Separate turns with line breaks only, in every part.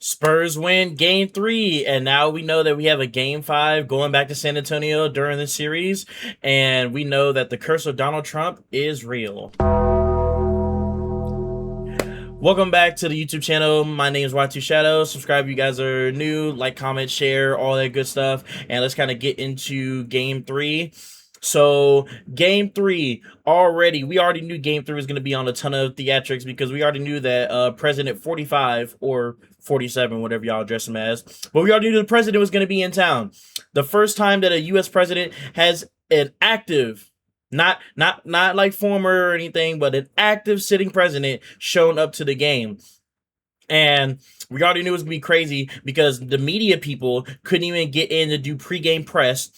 Spurs win game 3, and now we know that we have a game 5 going back to San Antonio during this series, and we know that the curse of Donald Trump is real. Welcome back to the YouTube channel. My name is Y2 Shadow. Subscribe if you guys are new, like, comment, share, all that good stuff, and let's kind of get into game 3. So game 3 we already knew game 3 was going to be on a ton of theatrics because we already knew that President 45 or 47, whatever y'all address him as, but we already knew the president was going to be in town. The first time that a U.S. president has an active, not like former or anything, but an active sitting president shown up to the game. And we already knew it was going to be crazy because the media people couldn't even get in to do pregame press.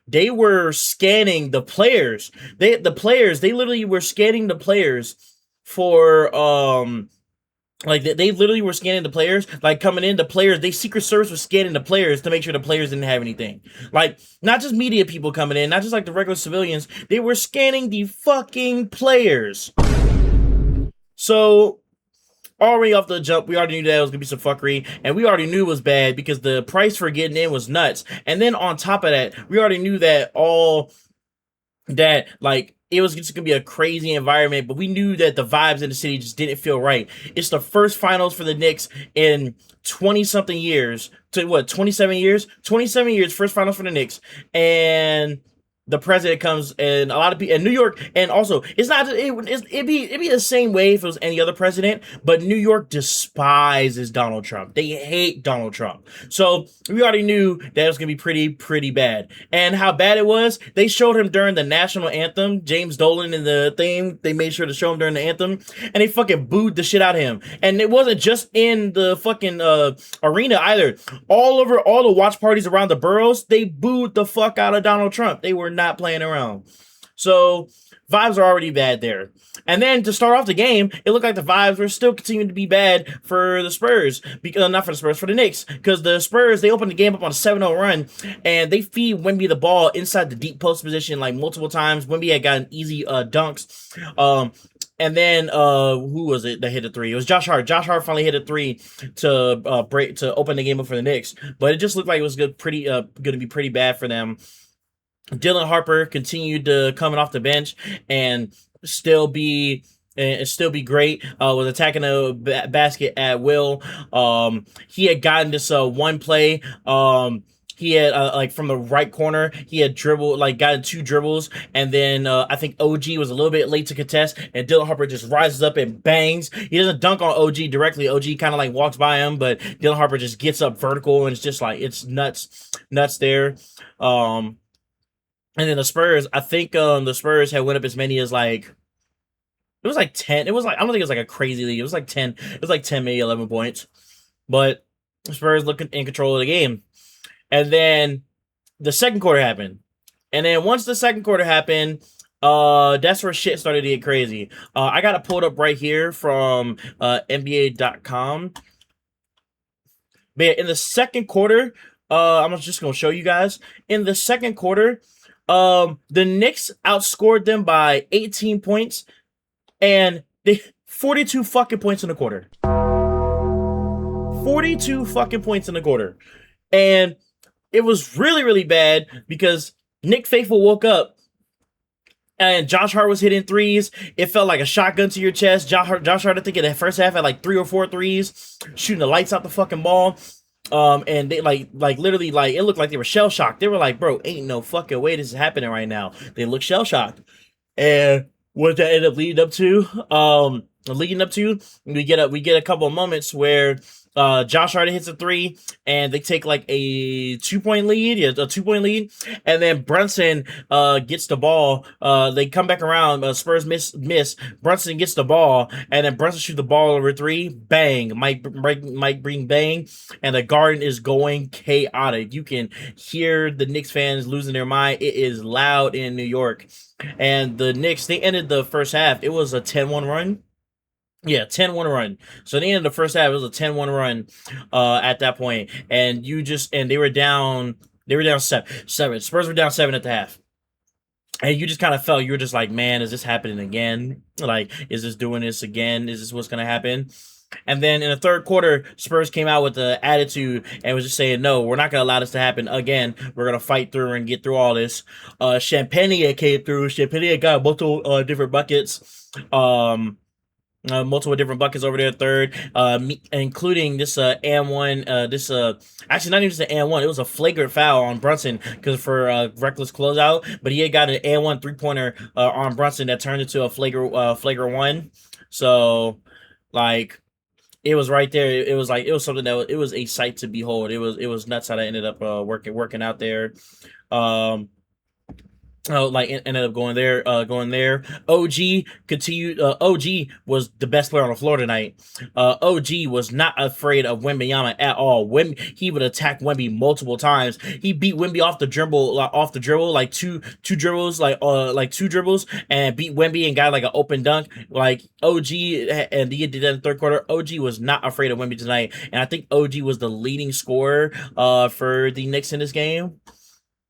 They were scanning the players. They literally were scanning the players for like they literally were scanning the players, like coming in, the players, Secret Service was scanning the players to make sure the players didn't have anything. Like, not just media people coming in, not just like the regular civilians, they were scanning the fucking players. So already off the jump, we already knew that it was gonna be some fuckery, and we already knew it was bad because the price for getting in was nuts. And then on top of that, we already knew that it was just gonna be a crazy environment, but we knew that the vibes in the city just didn't feel right. It's the first finals for the Knicks in 20-something years. 27 years? 27 years, first finals for the Knicks. And the president comes, and a lot of people in New York, and also it'd be the same way if it was any other president, but New York despises Donald Trump. They hate Donald Trump. So we already knew that it was gonna be pretty bad. And how bad it was, they showed him during the national anthem. James Dolan in the thing, they made sure to show him during the anthem, and they fucking booed the shit out of him. And it wasn't just in the fucking arena either. All over all the watch parties around the boroughs, they booed the fuck out of Donald Trump. They were not playing around. So vibes are already bad there. And then to start off the game, it looked like the vibes were still continuing to be bad for the Spurs. Because not for the Spurs, for the Knicks. Because the Spurs, they opened the game up on a 7-0 run, and they feed Wemby the ball inside the deep post position like multiple times. Wemby had gotten easy dunks. And then who was it that hit a three? It was Josh Hart. Josh Hart finally hit a three to open the game up for the Knicks. But it just looked like it was going to be pretty bad for them. Dylan Harper continued to coming off the bench and still be great. Was attacking the basket at will. He had gotten this one play. He had like from the right corner, he had gotten 2 dribbles, and then I think OG was a little bit late to contest, and Dylan Harper just rises up and bangs. He doesn't dunk on OG directly. OG kind of like walks by him, but Dylan Harper just gets up vertical, and it's just like it's nuts there. And then the Spurs, I think the Spurs had went up as many as like, it was like 10. It was like, I don't think it was like a crazy league. It was like 10. It was like 10, maybe 11 points. But the Spurs looking in control of the game. And then the second quarter happened. And then once the second quarter happened, that's where shit started to get crazy. I got it pulled up right here from NBA.com. But yeah, in the second quarter, I'm just going to show you guys. In the second quarter, the Knicks outscored them by 18 points, and they 42 fucking points in the quarter. 42 fucking points in the quarter. And it was really bad because Nick Faithful woke up and Josh Hart was hitting threes. It felt like a shotgun to your chest. Josh Hart, I think in the first half had like 3 or 4 threes, shooting the lights out the fucking ball. And they like literally, like, it looked like they were shell shocked. They were like, bro, ain't no fucking way this is happening right now. They look shell shocked. And what that ended up leading up to, we get a couple of moments where Josh Hart hits a 3, and they take like a 2-point lead. Yeah, a 2-point lead. And then Brunson gets the ball. They come back around. Spurs miss. Brunson gets the ball, and then Brunson shoots the ball over 3. Bang. Mike bring bang. And the Garden is going chaotic. You can hear the Knicks fans losing their mind. It is loud in New York. And the Knicks, they ended the first half. It was a 10-1 run. Yeah, 10-1 run. So at the end of the first half, it was a 10-1 run at that point. And they were down 7. Spurs were down 7 at the half. And you just kind of felt, you were just like, man, is this happening again? Like, is this doing this again? Is this what's going to happen? And then in the third quarter, Spurs came out with the attitude and was just saying, "No, we're not going to allow this to happen again. We're going to fight through and get through all this." Champagne came through. Champagne got multiple different buckets. Multiple different buckets over there. Third, including this and one. This actually not even just an and one. It was a flagrant foul on Brunson because for reckless closeout. But he had got an and one 3-pointer on Brunson that turned into a flagrant one. So like it was right there. It was like it was something that it was a sight to behold. It was nuts how that ended up working out there. Um, like ended up going there. OG continued. OG was the best player on the floor tonight. OG was not afraid of Wembanyama at all. He would attack Wemby multiple times. He beat Wemby off the dribble, like two dribbles, like two dribbles, and beat Wemby and got like an open dunk. Like OG, and he did that in the third quarter. OG was not afraid of Wemby tonight, and I think OG was the leading scorer for the Knicks in this game,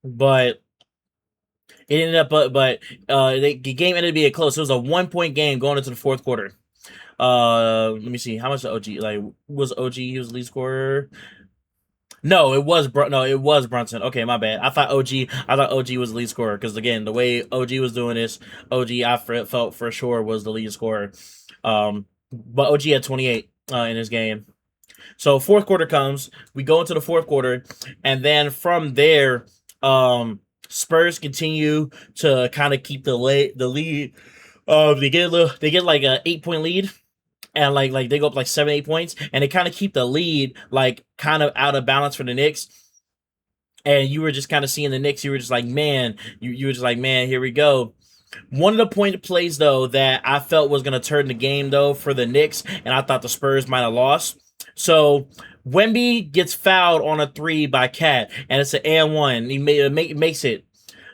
but. It ended up, the game ended up being close. It was a 1-point game going into the fourth quarter. Let me see how much OG was OG. He was the lead scorer. No, it was Brunson. Okay, my bad. I thought OG was the lead scorer because again, the way OG was doing this, OG I felt for sure was the lead scorer. But OG had 28 in his game. So fourth quarter comes. We go into the fourth quarter, and then from there, Spurs continue to kind of keep the lead. They get like a 8-point lead, and like they go up like 7-8 points, and they kind of keep the lead like kind of out of balance for the Knicks. And you were just kind of seeing the Knicks. You were just like, man, you were just like, man, here we go. One of the point plays though that I felt was gonna turn the game though for the Knicks, and I thought the Spurs might have lost. So Wemby gets fouled on a 3 by Cat, and it's an and one. He makes it.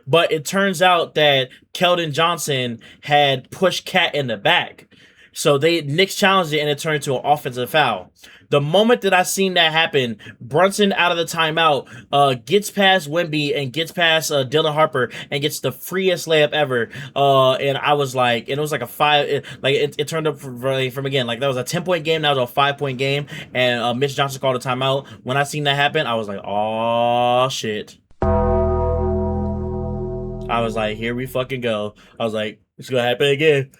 But it turns out that Keldon Johnson had pushed Cat in the back. So Knicks challenged it, and it turned into an offensive foul. The moment that I seen that happen, Brunson out of the timeout, gets past Wemby and gets past Dylan Harper and gets the freest layup ever. And I was like, and it was like a 5, it turned up from again, like that was a 10-point game, that was a 5-point game, and Mitch Johnson called a timeout. When I seen that happen, I was like, oh shit. I was like, here we fucking go. I was like, it's gonna happen again.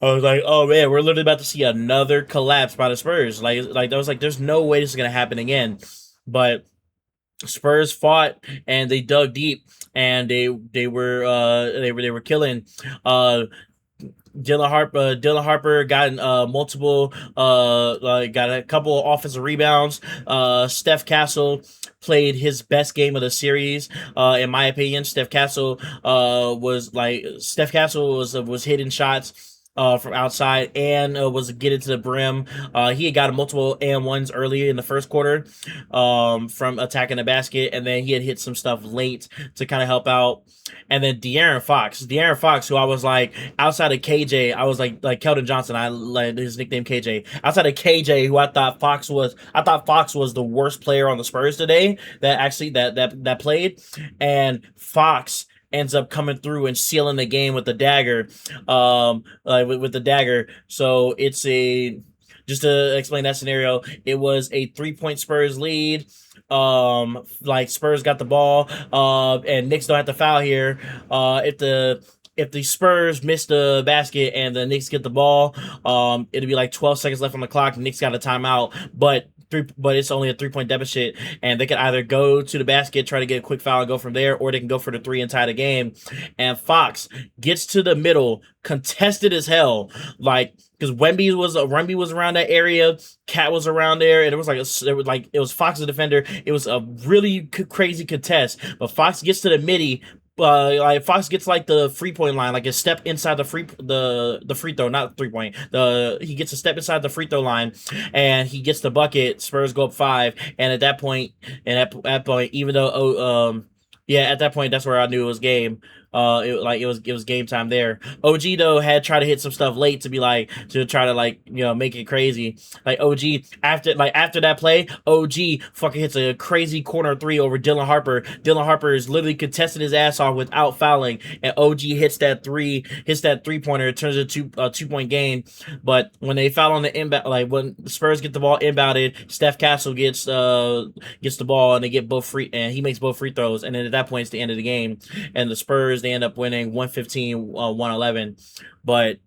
I was like, oh man, we're literally about to see another collapse by the Spurs. Like I was like, there's no way this is gonna happen again. But Spurs fought and they dug deep and they were killing. Dylan Harper got multiple got a couple of offensive rebounds. Steph Castle played his best game of the series. In my opinion, Steph Castle was hitting shots from outside and was getting to the brim. He had got multiple and ones earlier in the first quarter from attacking the basket, and then he had hit some stuff late to kind of help out. And then De'Aaron Fox, who I was like, outside of KJ, I was like Keldon Johnson, I like his nickname KJ. Outside of KJ, who I thought Fox was the worst player on the Spurs today that actually that played, and Fox ends up coming through and sealing the game with the dagger, with the dagger. So it's just to explain that scenario, it was a 3-point Spurs lead. Like Spurs got the ball, and Knicks don't have to foul here. If the Spurs miss the basket and the Knicks get the ball, it'll be like 12 seconds left on the clock. The Knicks got a timeout, but it's only a 3-point deficit, and they can either go to the basket, try to get a quick foul and go from there, or they can go for the 3 and tie the game. And Fox gets to the middle, contested as hell, like because Wemby was around that area, Cat was around there, and it was Fox's defender. It was a really crazy contest, but Fox gets to the midi. Like Fox gets like the 3-point line, like a step inside the free throw, not 3-point. He gets a step inside the free throw line, and he gets the bucket. Spurs go up 5, and at that point, even though at that point that's where I knew it was game. It was game time there. OG though had tried to hit some stuff late to be like to try to like make it crazy. Like OG after that play, OG fucking hits a crazy corner three over Dylan Harper. Dylan Harper is literally contesting his ass off without fouling, and OG hits that 3-pointer. It turns into a 2-point game. But when they foul on the inbound, like when the Spurs get the ball inbounded, Steph Castle gets the ball and they get both free, and he makes both free throws, and then at that point it's the end of the game, and the Spurs they end up winning 115-111. But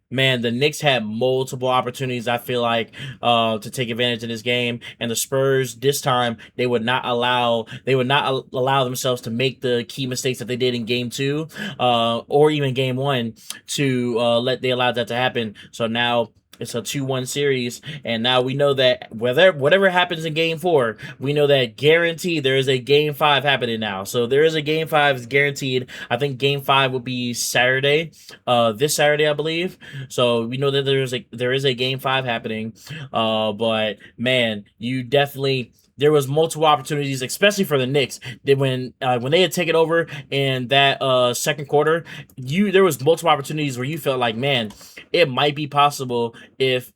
man, the Knicks had multiple opportunities, I feel like, to take advantage of this game, and the Spurs this time they would not allow themselves to make the key mistakes that they did in game two, or even game one, to they allowed that to happen. So now it's a 2-1 series, and now we know that whatever happens in game four, we know that guaranteed there is a game five happening now. So there is a game five, is guaranteed. I think game five will be Saturday, this Saturday, I believe. So we know that there is a game five happening. But man, there was multiple opportunities, especially for the Knicks. When they had taken over in that second quarter, there was multiple opportunities where you felt like, man, it might be possible if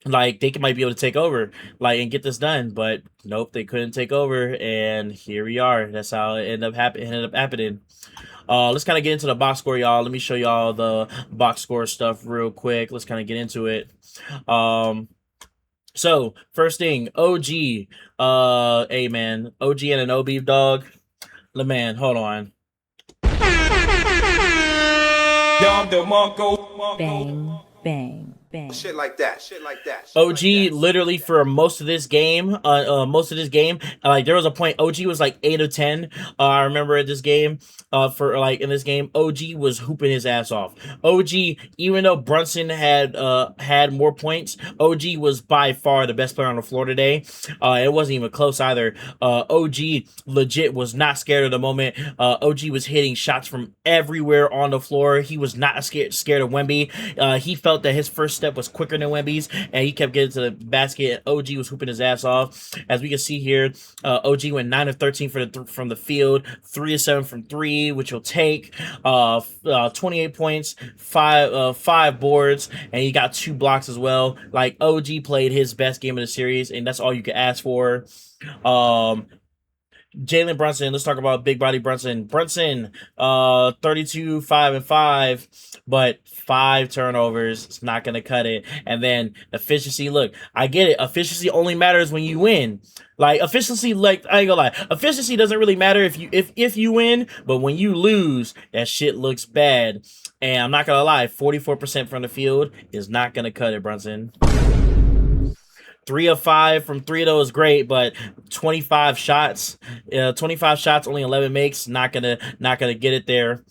like they might be able to take over and get this done. But nope, they couldn't take over, and here we are. That's how it ended up happening. Let's kind of get into the box score, y'all. Let me show y'all the box score stuff real quick. Let's kind of get into it. So first thing, OG, hey man, OG and an O beef dog. Man, hold on.
Bang, bang, bang.
Shit like that.
OG literally for most of this game, like there was a point OG was like 8 of 10. I remember at this game, in this game, OG was hooping his ass off. OG, even though Brunson had more points, OG was by far the best player on the floor today. It wasn't even close either. OG legit was not scared of the moment. OG was hitting shots from everywhere on the floor. He was not scared of Wemby. He felt that his first step was quicker than Wemby's, and he kept getting to the basket. OG was hooping his ass off. As we can see here, OG went 9 of 13 from the field, 3 of 7 from 3, which will take 28 points, 5 boards, and he got 2 blocks as well. Like OG played his best game of the series, and that's all you could ask for. Jalen Brunson, let's talk about big body Brunson. 32, 5 and 5, but 5 turnovers. It's not gonna cut it. And then efficiency. Look, I get it. Efficiency only matters when you win. Like efficiency, like I ain't gonna lie, efficiency doesn't really matter if you win, but when you lose, that shit looks bad. And I'm not gonna lie, 44% from the field is not gonna cut it, Brunson. 3 of 5 from 3 though is great, but 25 shots, only 11 makes. Not gonna get it there.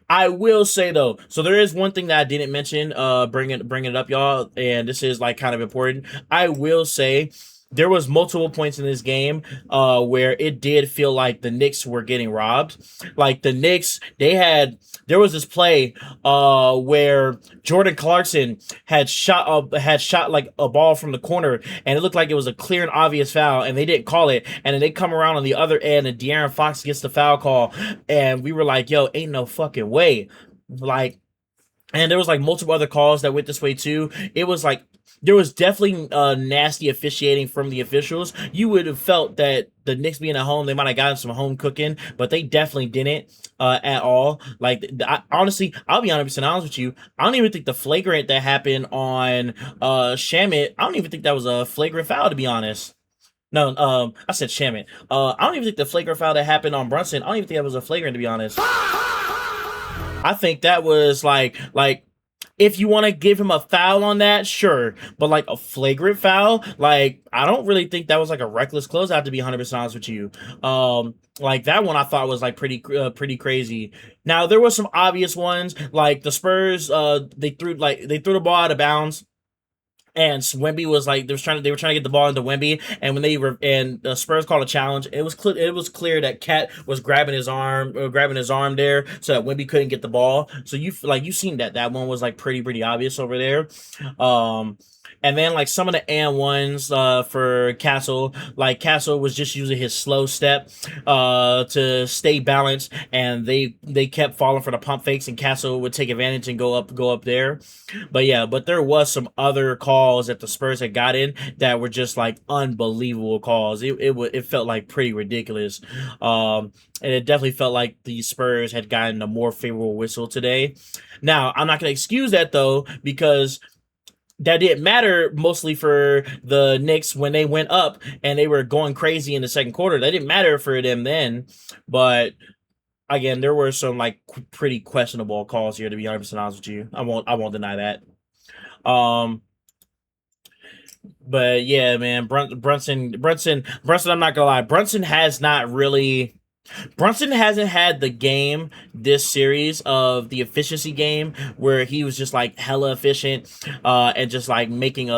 I will say though, so there is one thing that I didn't mention, bringing it up, y'all, and this is like kind of important. I will say there was multiple points in this game where it did feel like the Knicks were getting robbed. Like the Knicks, there was this play where Jordan Clarkson had shot like a ball from the corner, and it looked like it was a clear and obvious foul, and they didn't call it. And then they come around on the other end, and De'Aaron Fox gets the foul call, and we were like, "Yo, ain't no fucking way!" Like, and there was like multiple other calls that went this way too. It was like there was definitely nasty officiating from the officials. You would have felt that the Knicks being at home, they might have gotten some home cooking, but they definitely didn't at all. Like, honestly, I'll be 100% honest with you. I don't even think the flagrant that happened on Shamit, I don't even think that was a flagrant foul, to be honest. No, I said Shamit. I don't even think the flagrant foul that happened on Brunson, I don't even think that was a flagrant, to be honest. I think that was like if you want to give him a foul on that, sure. But like a flagrant foul, like I don't really think that was like a reckless closeout, to be 100% honest with you. Like that one I thought was like pretty crazy. Now there were some obvious ones, like the Spurs, they threw the ball out of bounds. And Wemby was like they were trying to get the ball into Wemby, and when the Spurs called a challenge, it was clear that Cat was grabbing his arm there so that Wemby couldn't get the ball. So you seen that one was like pretty obvious over there. And then like some of the and ones for Castle, like Castle was just using his slow step to stay balanced, and they kept falling for the pump fakes, and Castle would take advantage and go up there. But yeah, but there was some other calls that the Spurs had got in that were just like unbelievable calls. It felt like pretty ridiculous. And it definitely felt like the Spurs had gotten a more favorable whistle today. Now, I'm not going to excuse that though, because that didn't matter mostly for the Knicks when they went up and they were going crazy in the second quarter. That didn't matter for them then, but again, there were some like pretty questionable calls here. To be 100% honest with you, I won't deny that. But yeah, man, Brunson. I'm not gonna lie, Brunson hasn't had the game this series of the efficiency game where he was just like hella efficient and just like making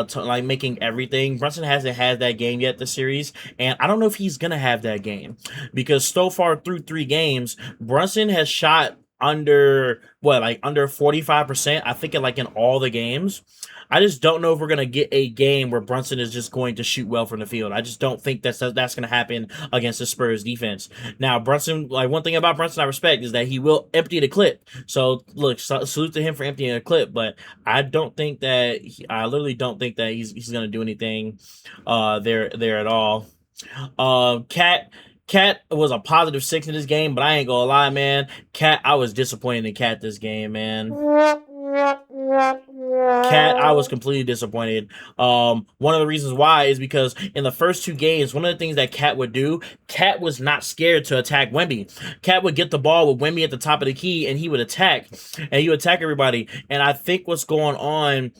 everything. Brunson hasn't had that game yet this series, and I don't know if he's gonna have that game because so far through 3 games, Brunson has shot under 45%. I think in all the games. I just don't know if we're gonna get a game where Brunson is just going to shoot well from the field. I just don't think that's gonna happen against the Spurs defense. Now, Brunson, like one thing about Brunson I respect is that he will empty the clip. So look, salute to him for emptying a clip. But I literally don't think that he's gonna do anything there at all. Cat was a +6 in this game, but I ain't gonna lie, man. I was disappointed in Cat this game, man. I was completely disappointed. One of the reasons why is because in the first 2 games, one of the things that Cat would do, Cat was not scared to attack Wemby. Cat would get the ball with Wemby at the top of the key, and he would attack everybody. And I think what's going on.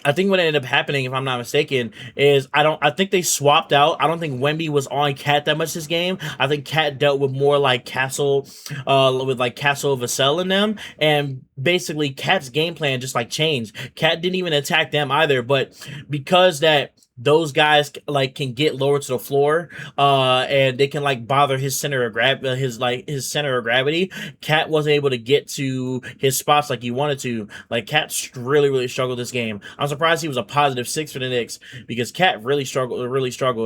I think what ended up happening, if I'm not mistaken, is I think they swapped out. I don't think Wemby was on Cat that much this game. I think Cat dealt with more like Castle, with like Castle Vassell in them, and basically Cat's game plan just like changed. Cat didn't even attack them either, but because that those guys like can get lower to the floor and they can like bother his center of his center of gravity, Cat wasn't able to get to his spots like he wanted to. Like Cat really struggled this game. I'm surprised he was a +6 for the Knicks because Cat really struggled,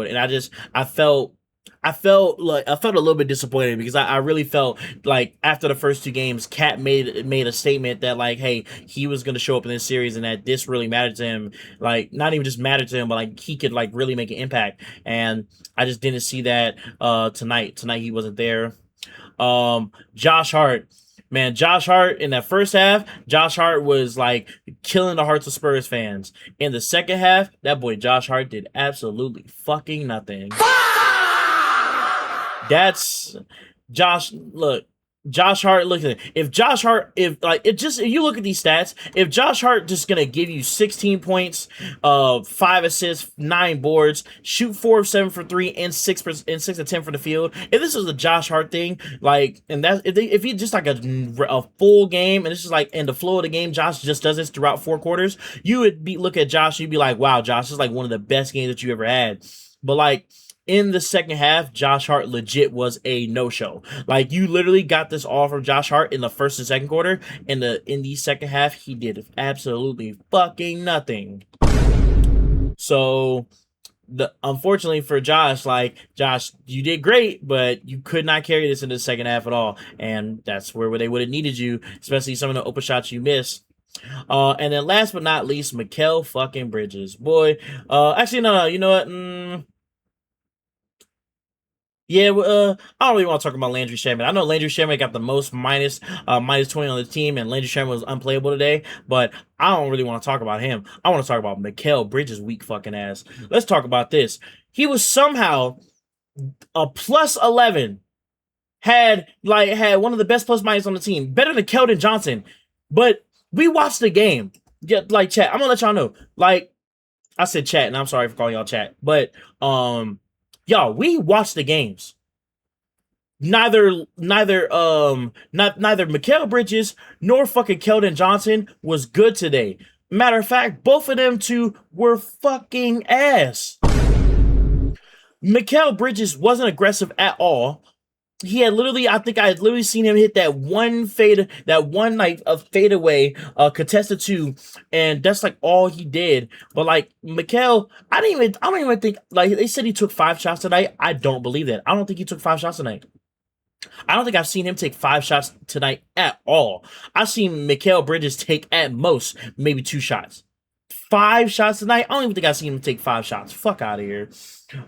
and I felt a little bit disappointed because I really felt like after the first 2 games, Cat made a statement that like, hey, he was going to show up in this series and that this really mattered to him. Like, not even just mattered to him, but like he could like really make an impact. And I just didn't see that tonight. Tonight he wasn't there. Josh Hart. Man, Josh Hart in that first half, Josh Hart was like killing the hearts of Spurs fans. In the second half, that boy Josh Hart did absolutely fucking nothing. That's Josh. Look, Josh Hart. Look at it. If you look at these stats, if Josh Hart just gonna give you 16 points, 5 assists, 9 boards, shoot 4 of 7 for 3, and 6 of 10 for the field. If this is a Josh Hart thing, like, and that's if he just like a full game, and this is like in the flow of the game, Josh just does this throughout 4 quarters. You would look at Josh, you'd be like, wow, Josh, this is like one of the best games that you ever had. But like. In the second half, Josh Hart legit was a no-show. Like, you literally got this all from Josh Hart in the first and second quarter. In the second half, he did absolutely fucking nothing. So, unfortunately for Josh, you did great, but you could not carry this in the second half at all. And that's where they would have needed you, especially some of the open shots you missed. And then last but not least, Mikal fucking Bridges. Boy, actually, no, you know what? Yeah, I don't really want to talk about Landry Shamet. I know Landry Shamet got the most minus 20 on the team, and Landry Shamet was unplayable today, but I don't really want to talk about him. I want to talk about Mikal Bridges' weak fucking ass. Let's talk about this. He was somehow a +11, had one of the best plus minus on the team, better than Keldon Johnson, but we watched the game. Yeah, like, chat, I'm gonna let y'all know. Like, I said chat, and I'm sorry for calling y'all chat, but y'all, we watched the games. Neither Mikal Bridges nor fucking Keldon Johnson was good today. Matter of fact, both of them two were fucking ass. Mikal Bridges wasn't aggressive at all. he had literally, I think I had literally seen him hit that one fade, that one like a fadeaway, contested two, and that's like all he did. But like Mikal, I don't even think like they said he took 5 shots tonight. I don't believe that. I don't think he took 5 shots tonight. I don't think I've seen him take 5 shots tonight at all. I've seen Mikal Bridges take at most maybe 2 shots. 5 shots tonight. I don't even think I've seen him take 5 shots. Fuck out of here.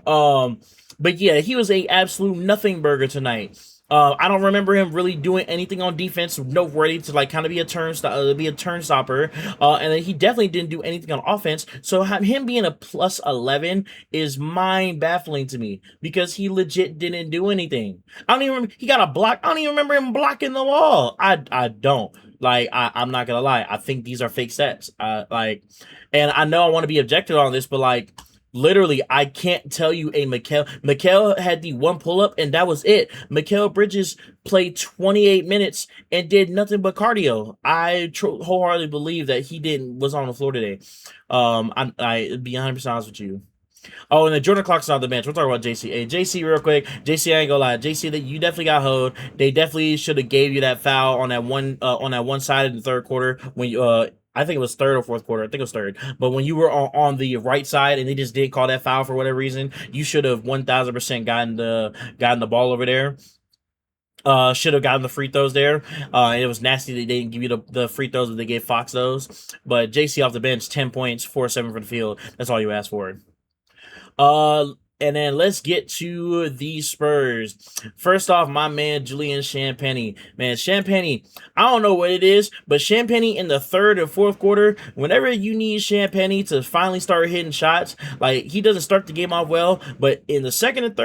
Um, but yeah, he was a absolute nothing burger tonight. I don't remember him really doing anything on defense, noteworthy to like kind of be a turn stopper. And then he definitely didn't do anything on offense. So him being a plus 11 is mind baffling to me because he legit didn't do anything. I don't even remember, he got a block. I don't even remember him blocking the wall. I don't. Like I'm not gonna lie. I think these are fake stats. And I know I want to be objective on this, but like literally, I can't tell you a Mikal had the one pull up, and that was it. Mikal Bridges played 28 minutes and did nothing but cardio. I wholeheartedly believe that he was on the floor today. I be 100% honest with you. Oh, and the Jordan Clarkson on the bench. We'll talk about JC. Hey, JC, real quick. JC, I ain't gonna lie. JC, that you definitely got hoed. They definitely should have gave you that foul on that one side in the third quarter when you I think it was third or fourth quarter. I think it was third. But when you were on the right side and they just did call that foul for whatever reason, you should have 1000% gotten the ball over there. Should have gotten the free throws there. And it was nasty they didn't give you the free throws, but they gave Fox those. But JC off the bench, 10 points, 4-7 for the field. That's all you asked for. And then let's get to the Spurs. First off, my man Julian Champagnie. Man, Champagnie, I don't know what it is, but Champagnie in the third and fourth quarter, whenever you need Champagnie to finally start hitting shots, like he doesn't start the game off well, but in the second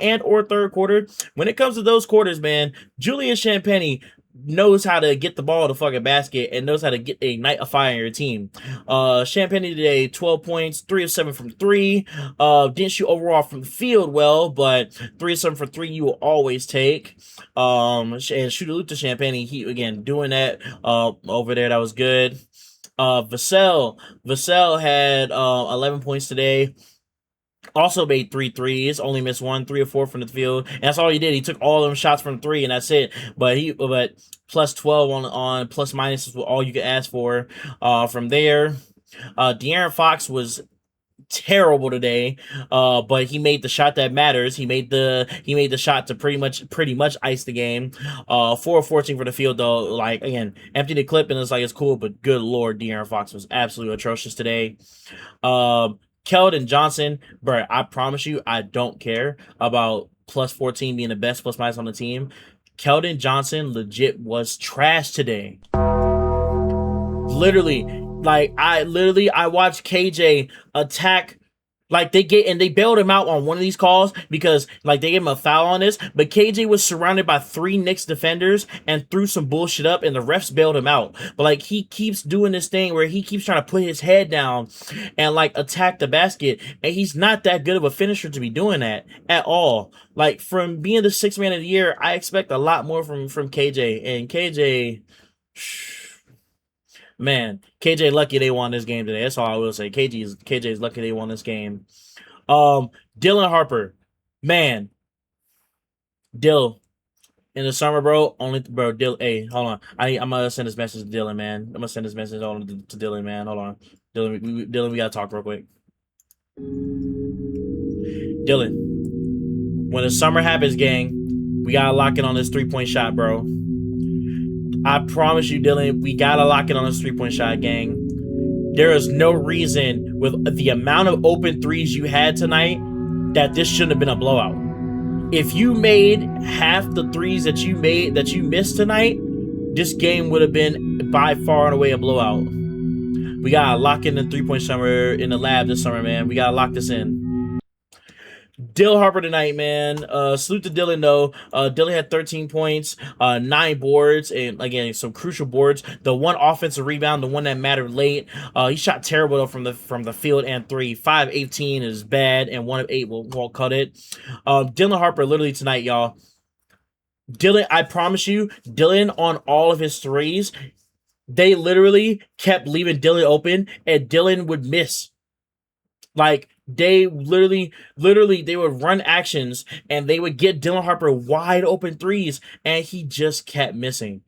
and or third quarter, when it comes to those quarters, man, Julian Champagnie knows how to get the ball to fucking basket and knows how to get a night of fire in your team. Champagnie today, 12 points, 3 of 7 from 3. Didn't shoot overall from the field well, but 3 of 7 for 3 you will always take. And shoot a loop to Champagnie. He again doing that over there. That was good. Vassell had 11 points today. Also made 3 threes, only missed 1, 3 or 4 from the field, and that's all he did. He took all of them shots from 3, and that's it. But plus 12 on plus minus is all you could ask for. From there, De'Aaron Fox was terrible today, but he made the shot that matters. He made the shot to pretty much ice the game. 4 of 14 for the field though. Like again, empty the clip and it's cool, but good lord, De'Aaron Fox was absolutely atrocious today. Keldon Johnson, bro, I promise you, I don't care about plus 14 being the best plus minus on the team. Keldon Johnson legit was trash today. Literally, I watched KJ attack. Like they bailed him out on one of these calls because like they gave him a foul on this, but KJ was surrounded by 3 Knicks defenders and threw some bullshit up, and the refs bailed him out. But like he keeps doing this thing where he keeps trying to put his head down and like attack the basket, and he's not that good of a finisher to be doing that at all. Like from being the 6th man of the year, I expect a lot more from KJ, and KJ. Man, KJ lucky they won this game today. That's all I will say. KJ is lucky they won this game. Dylan Harper, man, Dill in the summer, bro. Dill. Hey, hold on. I'm gonna send this message to Dylan, man. I'm gonna send this message on to Dylan, man. Hold on, Dylan, we gotta talk real quick. Dylan, when the summer happens, gang, we gotta lock in on this 3-point shot, bro. I promise you, Dylan, we gotta lock it on this 3-point shot, gang. There is no reason with the amount of open threes you had tonight that this shouldn't have been a blowout. If you made half the threes that you missed tonight, this game would have been by far and away a blowout. We gotta lock in the 3-point summer in the lab this summer, man. We gotta lock this in. Dill Harper tonight, man. Salute to Dylan though. Dylan had 13 points, 9 boards, and again some crucial boards. The one offensive rebound, the one that mattered late. He shot terrible though from the field and 3. 5-18 is bad, and 1 of 8 won't cut it. Dylan Harper literally tonight, y'all. Dylan, I promise you, Dylan on all of his threes, they literally kept leaving Dylan open, and Dylan would miss. Like They literally, they would run actions and they would get Dylan Harper wide open threes, and he just kept missing.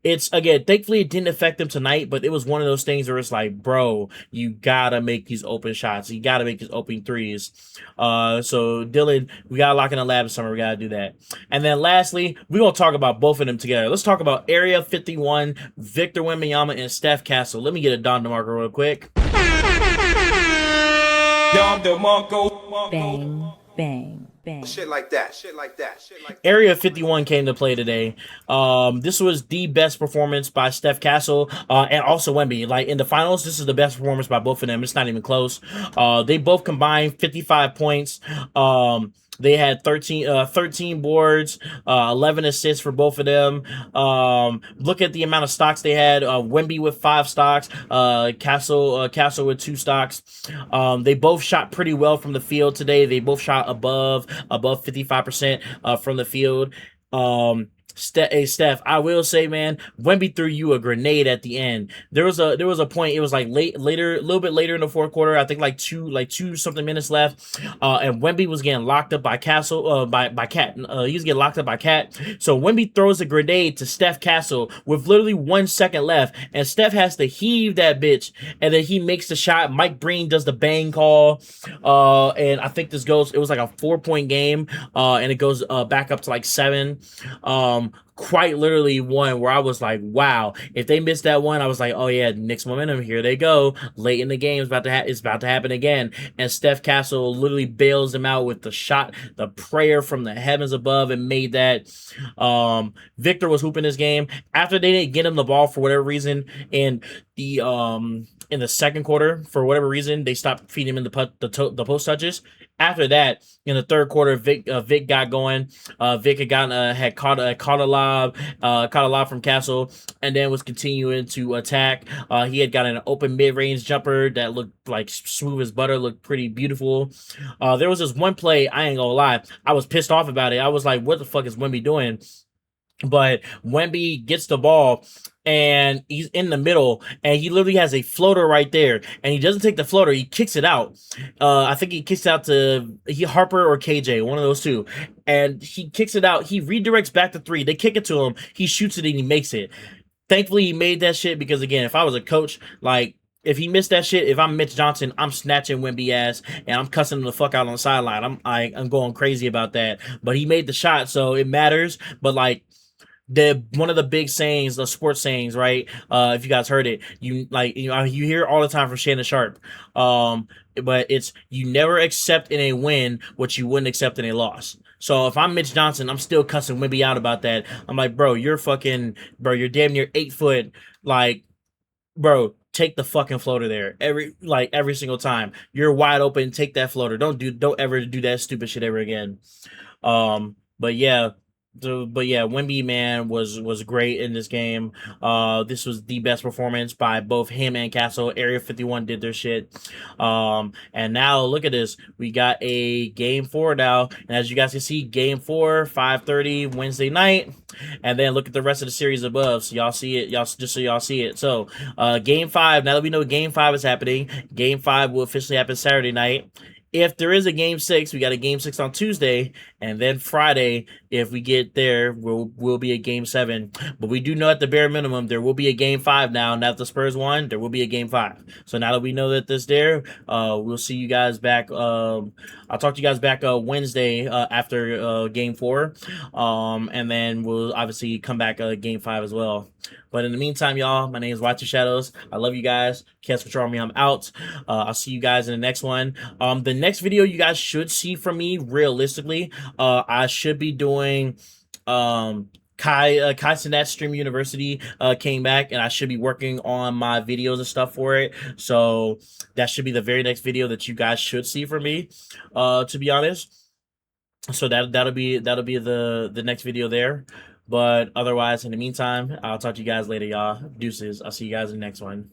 It's again, thankfully it didn't affect them tonight, but it was one of those things where it's like, bro, you gotta make these open shots. You gotta make these open threes. So Dylan, we gotta lock in the lab this summer. We gotta do that. And then lastly, we're gonna talk about both of them together. Let's talk about Area 51, Victor Wembanyama, and Steph Castle. Let me get a Don DeMarco real quick.
Bang, bang, bang.
Shit like that. Shit like that. Shit like that.
Area 51 came to play today. This was the best performance by Steph Castle and also Wemby. Like in the finals, this is the best performance by both of them. It's not even close. They both combined 55 points. They had 13 boards, 11 assists for both of them. Look at the amount of stocks they had. Wemby with 5 stocks, Castle with 2 stocks. They both shot pretty well from the field today. They both shot above 55% from the field. Steph, I will say, man, Wemby threw you a grenade at the end. There was a point. It was like a little bit later in the fourth quarter. I think like two something minutes left. And Wemby was getting locked up by Castle. By Cat. He was getting locked up by Cat. So Wemby throws a grenade to Steph Castle with literally 1 second left, and Steph has to heave that bitch, and then he makes the shot. Mike Breen does the bang call. And I think this goes. It was like a 4-point game. And it goes back up to like 7. Quite literally one where I was like, wow, if they missed that one, I was like, oh yeah, Knicks momentum, here they go. Late in the game, it's about to happen again. And Steph Castle literally bails him out with the shot, the prayer from the heavens above, and made that. Victor was hooping this game. After they didn't get him the ball for whatever reason, and in the second quarter, for whatever reason, they stopped feeding him in the post touches. After that, in the third quarter, Vic got going. Vic had caught a lob from Castle, and then was continuing to attack. He had got an open mid-range jumper that looked like smooth as butter, looked pretty beautiful. There was this one play, I ain't gonna lie, I was pissed off about it. I was like, what the fuck is Wemby doing? But Wemby gets the ball, and he's in the middle, and he literally has a floater right there, and he doesn't take the floater, he kicks it out. I think he kicks out to Harper or KJ, one of those two, and he kicks it out. He redirects back to 3. They kick it to him, he shoots it, and he makes it. Thankfully, he made that shit, because again, if I was a coach, like, if he missed that shit, if I'm Mitch Johnson, I'm snatching Wemby ass and I'm cussing him the fuck out on the sideline. I'm going crazy about that. But he made the shot, so it matters. But like, one of the big sayings, the sports sayings, right? If you guys heard it, you hear all the time from Shannon Sharp. But it's, you never accept in a win what you wouldn't accept in a loss. So if I'm Mitch Johnson, I'm still cussing Wemby out about that. I'm like, bro, you're damn near 8 foot. Like, bro, take the fucking floater there every single time. You're wide open, take that floater. Don't ever do that stupid shit ever again. But yeah. Wemby, man, was great in this game. This was the best performance by both him and Castle. Area 51 did their shit. And now look at this. We got a game 4 now, and as you guys can see, game 4, 5:30 Wednesday night. And then look at the rest of the series above, so y'all see it. Just so y'all see it. So, game 5. Now that we know game 5 is happening, game 5 will officially happen Saturday night. If there is a game 6, we got a game 6 on Tuesday, and then Friday, if we get there, will be a game 7. But we do know at the bare minimum there will be a game 5 now. Now that the Spurs won, there will be a game 5. So now that we know that this there, we'll see you guys back. I'll talk to you guys back Wednesday after game 4, and then we'll obviously come back game 5 as well. But in the meantime, y'all, my name is Watch Your Shadows. I love you guys. Can't control me. I'm out. I'll see you guys in the next one. The next video you guys should see from me, realistically, I should be doing Kai Cenat Stream University came back, and I should be working on my videos and stuff for it. So that should be the very next video that you guys should see from me, to be honest. So that'll be the next video there. But otherwise, in the meantime, I'll talk to you guys later, y'all. Deuces. I'll see you guys in the next one.